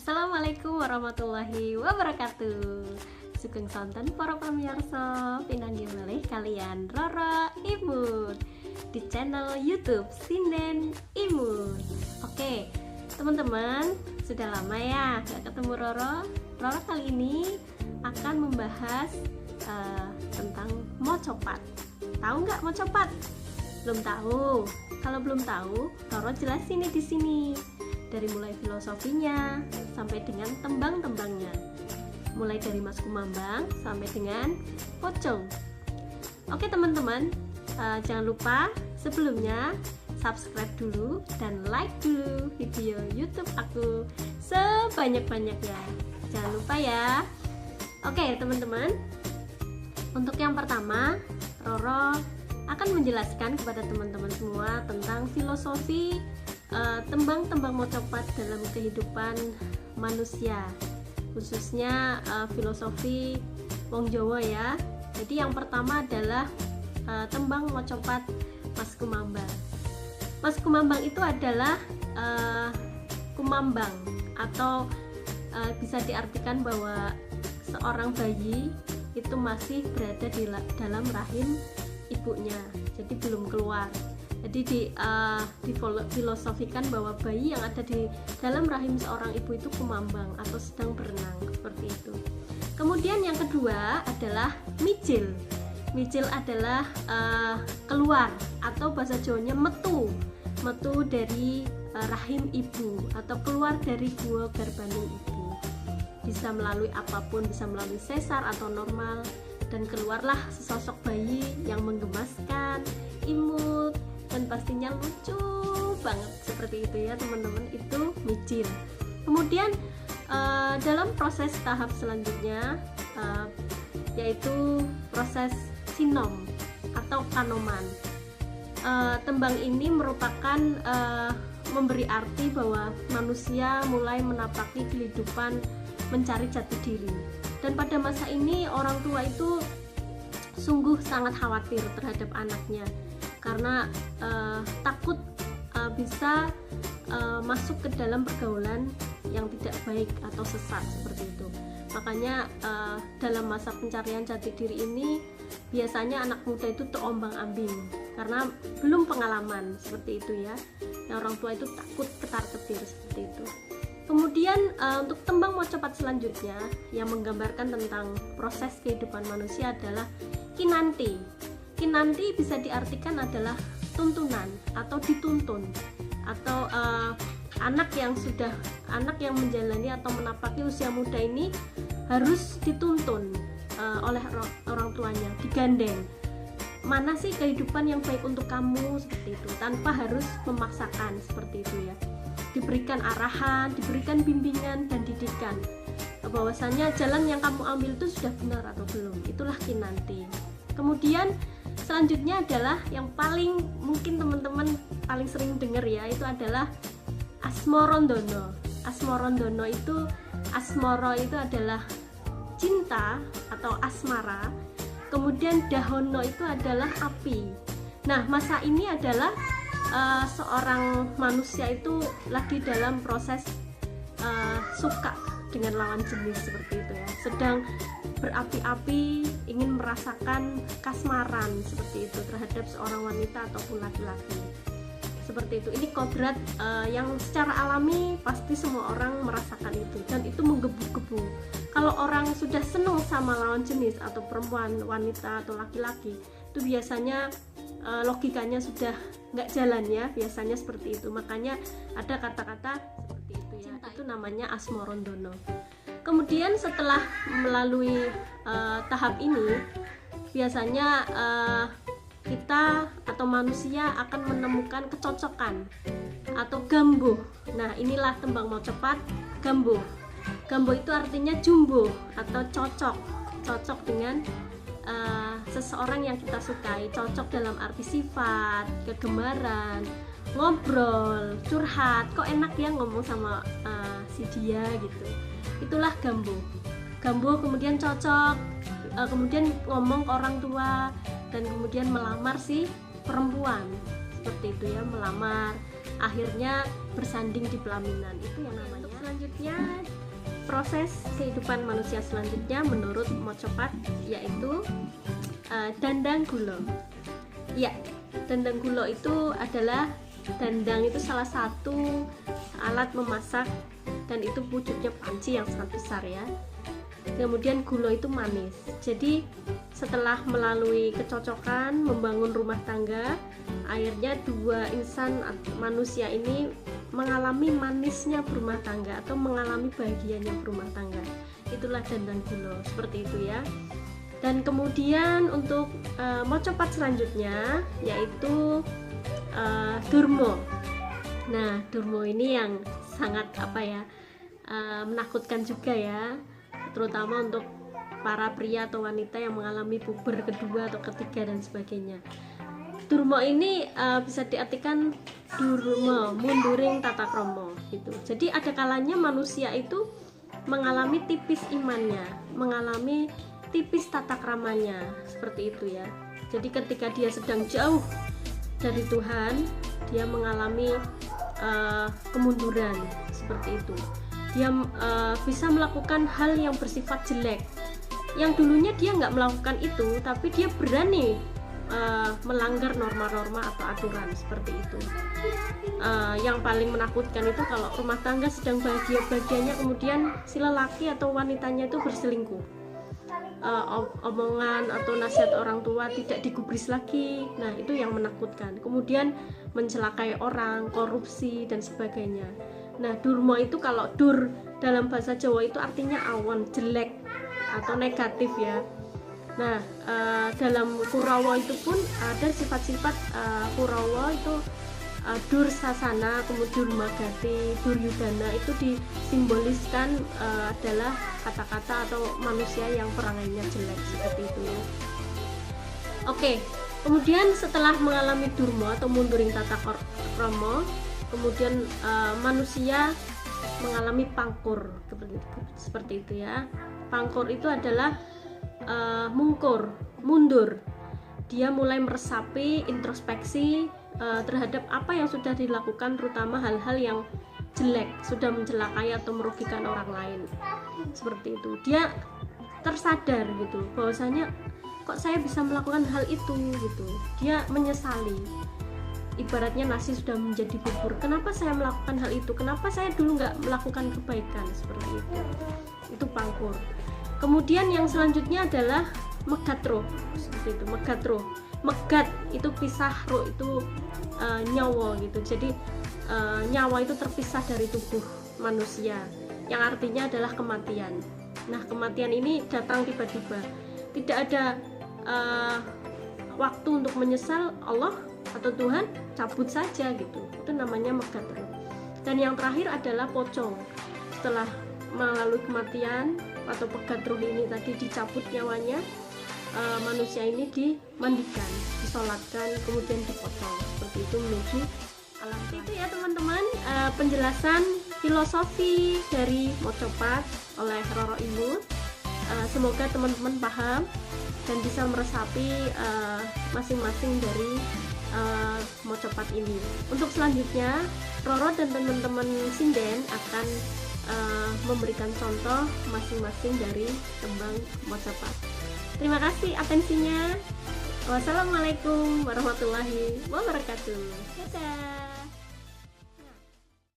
Assalamualaikum warahmatullahi wabarakatuh. Sugeng sonten para pamirsa, pinanggih malih kalian Roro Imun di channel YouTube Sinden Imun. Oke, teman-teman, sudah lama ya gak ketemu Roro. Roro kali ini akan membahas tentang mocopat. Tahu nggak mocopat? Belum tahu? Kalau belum tahu, Roro jelasin nih di sini. Dari mulai filosofinya sampai dengan tembang-tembangnya, mulai dari Mas Kumambang sampai dengan pocong. Oke teman-teman, jangan lupa sebelumnya subscribe dulu dan like dulu video YouTube aku sebanyak-banyaknya. Jangan lupa ya. Oke teman-teman, untuk yang pertama, Roro akan menjelaskan kepada teman-teman semua tentang filosofi tembang-tembang mocopat dalam kehidupan manusia, khususnya filosofi wong Jawa ya. Jadi yang pertama adalah tembang mocopat Mas Kumambang. Mas Kumambang itu adalah kumambang atau bisa diartikan bahwa seorang bayi itu masih berada di dalam rahim ibunya, jadi belum keluar. Jadi difilosofikan bahwa bayi yang ada di dalam rahim seorang ibu itu kumambang atau sedang berenang, seperti itu. Kemudian yang kedua adalah mijil. Mijil adalah keluar atau bahasa Jawanya metu dari rahim ibu atau keluar dari gua garbaning ibu. Bisa melalui apapun, bisa melalui sesar atau normal, dan keluarlah sesosok bayi yang menggemaskan, imut, dan pastinya lucu banget, seperti itu ya teman-teman. Itu mijil. Kemudian dalam proses tahap selanjutnya yaitu proses sinom atau kanoman. Tembang ini merupakan memberi arti bahwa manusia mulai menapaki kehidupan mencari jati diri, dan pada masa ini orang tua itu sungguh sangat khawatir terhadap anaknya karena takut bisa masuk ke dalam pergaulan yang tidak baik atau sesat, seperti itu. Makanya dalam masa pencarian jati diri ini biasanya anak muda itu terombang-ambing karena belum pengalaman, seperti itu ya. Nah, orang tua itu takut ketar-ketir, seperti itu. Kemudian untuk tembang mocopat selanjutnya yang menggambarkan tentang proses kehidupan manusia adalah kinanti. Kinanti bisa diartikan adalah tuntunan atau dituntun, atau anak yang menjalani atau menapaki usia muda ini harus dituntun oleh orang tuanya, digandeng. Mana sih kehidupan yang baik untuk kamu, seperti itu, tanpa harus memaksakan, seperti itu ya. Diberikan arahan, diberikan bimbingan dan didikan bahwasanya jalan yang kamu ambil itu sudah benar atau belum. Itulah kinanti. Kemudian selanjutnya adalah yang paling mungkin teman-teman paling sering dengar ya, itu adalah asmorondono. Asmorondono itu, asmoro itu adalah cinta atau asmara. Kemudian dahono itu adalah api. Nah, masa ini adalah seorang manusia itu lagi dalam proses suka dengan lawan jenis, seperti itu ya, sedang berapi-api ingin merasakan kasmaran, seperti itu, terhadap seorang wanita ataupun laki-laki, seperti itu. Ini kodrat yang secara alami pasti semua orang merasakan itu, dan itu menggebu-gebu. Kalau orang sudah senang sama lawan jenis atau perempuan, wanita atau laki-laki, itu biasanya logikanya sudah nggak jalan ya, biasanya seperti itu. Makanya ada kata-kata seperti itu ya, itu namanya asmorondono. Kemudian setelah melalui tahap ini, biasanya kita atau manusia akan menemukan kecocokan atau gambuh. Nah, inilah tembang mocopat gambuh. Gambuh itu artinya jumbo atau cocok dengan seseorang yang kita sukai, cocok dalam arti sifat, kegemaran, ngobrol, curhat, kok enak ya ngomong sama si dia gitu. Itulah gambuh. Gambuh kemudian cocok, kemudian ngomong ke orang tua, dan kemudian melamar si perempuan, seperti itu ya, melamar, akhirnya bersanding di pelaminan. Itu yang namanya. Selanjutnya proses kehidupan manusia selanjutnya menurut Mocopat yaitu dandang gulo. Ya, dandang gulo itu adalah, dandang itu salah satu alat memasak dan itu wujudnya panci yang sangat besar ya. Kemudian gulo itu manis. Jadi setelah melalui kecocokan membangun rumah tangga, akhirnya dua insan manusia ini mengalami manisnya berumah tangga atau mengalami bahagianya berumah tangga. Itulah dandang gulo, seperti itu ya. Dan kemudian untuk Mocopat selanjutnya yaitu Durmo. Nah, Durmo ini yang sangat menakutkan juga ya, terutama untuk para pria atau wanita yang mengalami puber kedua atau ketiga dan sebagainya. Durmo ini bisa diartikan durmo, munduring tata kromo gitu. Jadi ada kalanya manusia itu mengalami tipis imannya, mengalami tipis tata kramanya, seperti itu ya. Jadi ketika dia sedang jauh dari Tuhan, dia mengalami kemunduran seperti itu. Dia bisa melakukan hal yang bersifat jelek, yang dulunya dia nggak melakukan itu, tapi dia berani melanggar norma-norma atau aturan seperti itu. Yang paling menakutkan itu kalau rumah tangga sedang bahagia-bahagianya, kemudian si lelaki atau wanitanya itu berselingkuh. Omongan atau nasihat orang tua tidak digubris lagi. Nah, itu yang menakutkan. Kemudian mencelakai orang, korupsi dan sebagainya. Nah, durmo itu, kalau dur dalam bahasa Jawa itu artinya awan, jelek atau negatif ya. Nah, dalam Kurawa itu pun ada sifat-sifat Kurawa itu Dur Sasana, kemudian Magati, Duryudana itu disimboliskan adalah kata-kata atau manusia yang perangainya jelek seperti itu. Oke, kemudian setelah mengalami Durmo atau munduring tata kromo, kemudian manusia mengalami pangkur seperti itu ya. Pangkur itu adalah mungkur, mundur. Dia mulai meresapi, introspeksi terhadap apa yang sudah dilakukan, terutama hal-hal yang jelek, sudah mencelakai atau merugikan orang lain. Seperti itu. Dia tersadar gitu bahwasanya kok saya bisa melakukan hal itu gitu. Dia menyesali. Ibaratnya nasi sudah menjadi bubur. Kenapa saya melakukan hal itu? Kenapa saya dulu nggak melakukan kebaikan seperti itu? Itu pangkur. Kemudian yang selanjutnya adalah megatro, seperti itu. Megatro, megat itu pisah, roh itu nyawa gitu. Jadi nyawa itu terpisah dari tubuh manusia, yang artinya adalah kematian. Nah, kematian ini datang tiba-tiba, tidak ada waktu untuk menyesal. Allah atau Tuhan cabut saja gitu. Itu namanya megatro. Dan yang terakhir adalah pocong. Setelah melalui kematian atau pegatro ini tadi dicabut nyawanya, manusia ini dimandikan, disolatkan, kemudian dipotong seperti itu menuju alam. Itu ya teman-teman, penjelasan filosofi dari Mocopat oleh Roro Imut. Semoga teman-teman paham dan bisa meresapi masing-masing dari Mocopat ini. Untuk selanjutnya, Roro dan teman-teman sinden akan memberikan contoh masing-masing dari tembang Mocopat. Terima kasih atensinya. Wassalamualaikum warahmatullahi wabarakatuh. Dadah.